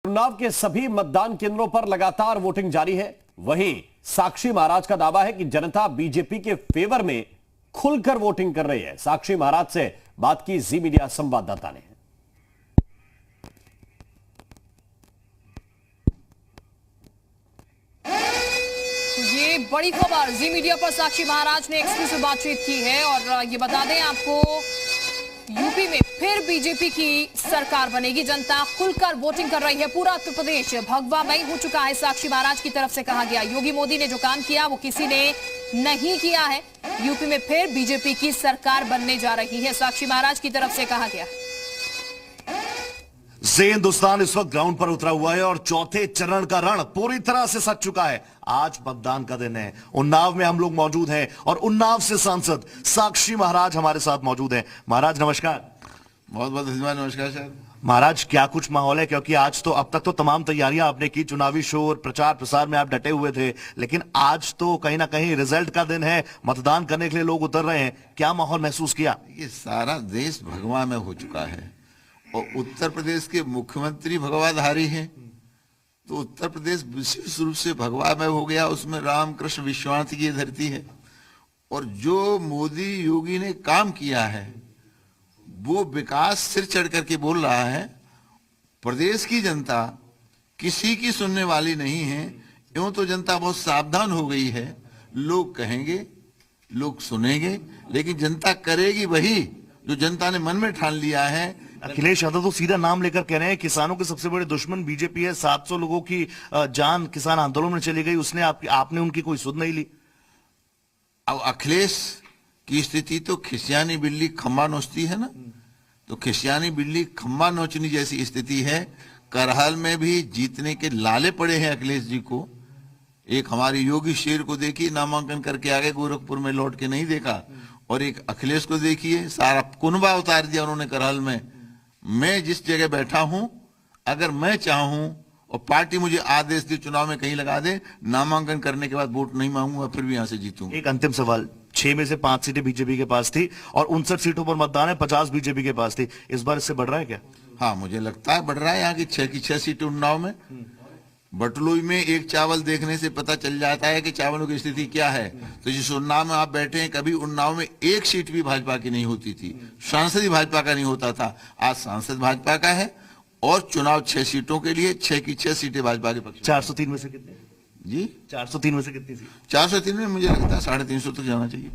उन्नाव के सभी मतदान केंद्रों पर लगातार वोटिंग जारी है। वहीं साक्षी महाराज का दावा है कि जनता बीजेपी के फेवर में खुलकर वोटिंग कर रही है। साक्षी महाराज से बात की जी मीडिया संवाददाता ने। ये बड़ी खबर जी मीडिया पर साक्षी महाराज ने एक्सक्लूसिव बातचीत की है और ये बता दें आपको, यूपी में फिर बीजेपी की सरकार बनेगी। जनता खुलकर वोटिंग कर रही है। पूरा उत्तर प्रदेश भगवामय हो चुका है। साक्षी महाराज की तरफ से कहा गया, योगी मोदी ने जो काम किया वो किसी ने नहीं किया है। यूपी में फिर बीजेपी की सरकार बनने जा रही है, साक्षी महाराज की तरफ से कहा गया। हिंदुस्तान इस वक्त ग्राउंड पर उतरा हुआ है और चौथे चरण का रण पूरी तरह से सज चुका है। आज मतदान का दिन है। उन्नाव में हम लोग मौजूद हैं और उन्नाव से सांसद साक्षी महाराज हमारे साथ मौजूद हैं। महाराज नमस्कार। बहुत बहुत धन्यवाद। नमस्कार सर। महाराज क्या कुछ माहौल है, क्योंकि आज तो अब तक तो तमाम तैयारियां आपने की, चुनावी शोर प्रचार प्रसार में आप डटे हुए थे, लेकिन आज तो कहीं ना कहीं रिजल्ट का दिन है, मतदान करने के लिए लोग उतर रहे हैं। क्या माहौल महसूस किया? ये सारा देश भगवा में हो चुका है और उत्तर प्रदेश के मुख्यमंत्री भगवाधारी हैं, तो उत्तर प्रदेश विशेष रूप से भगवा में हो गया। उसमें रामकृष्ण विश्वास की धरती है और जो मोदी योगी ने काम किया है वो विकास सिर चढ़ करके बोल रहा है। प्रदेश की जनता किसी की सुनने वाली नहीं है। यूं तो जनता बहुत सावधान हो गई है। लोग कहेंगे, लोग सुनेंगे, लेकिन जनता करेगी वही जो जनता ने मन में ठान लिया है। अखिलेश यादव तो सीधा नाम लेकर कह रहे हैं किसानों के सबसे बड़े दुश्मन बीजेपी है। 700 लोगों की जान किसान आंदोलन में चली गई, उसने आपने उनकी कोई सुध नहीं ली। अब अखिलेश की स्थिति तो खिसियानी बिल्ली खम्बा नोचती है ना, तो खिसियानी बिल्ली खम्बा नोचनी जैसी स्थिति है। करहल में भी जीतने के लाले पड़े हैं अखिलेश जी को। एक हमारी योगी शेर को देखिए, नामांकन करके आगे गोरखपुर में लौट के नहीं देखा, और एक अखिलेश को देखिए, सारा कुनबा उतार दिया उन्होंने करहल में। मैं जिस जगह बैठा हूं, अगर मैं चाहूं और पार्टी मुझे आदेश दे चुनाव में कहीं लगा दे, नामांकन करने के बाद वोट नहीं मांगूंगा, फिर भी यहां से जीतूंगा। एक अंतिम सवाल, 6 में से 5 सीटें बीजेपी के पास थी और 59 सीटों पर मतदान है, 50 बीजेपी के पास थी। इस बार इससे बढ़ रहा है क्या? हाँ, मुझे लगता है बढ़ रहा है। यहाँ की 6 सीटें उन्नाव में। बटलोई में एक चावल देखने से पता चल जाता है कि चावलों की स्थिति क्या है। तो जिस उन्नाव में आप बैठे हैं, कभी उन्नाव में एक सीट भी भाजपा की नहीं होती थी, सांसद ही भाजपा का नहीं होता था। आज सांसद भाजपा का है और चुनाव 6 सीटों के लिए 6 की 6 सीटें भाजपा के पक्ष। 403 में से कितने? जी 403 में से कितनी? 403 में मुझे लगता है 350 तक जाना चाहिए।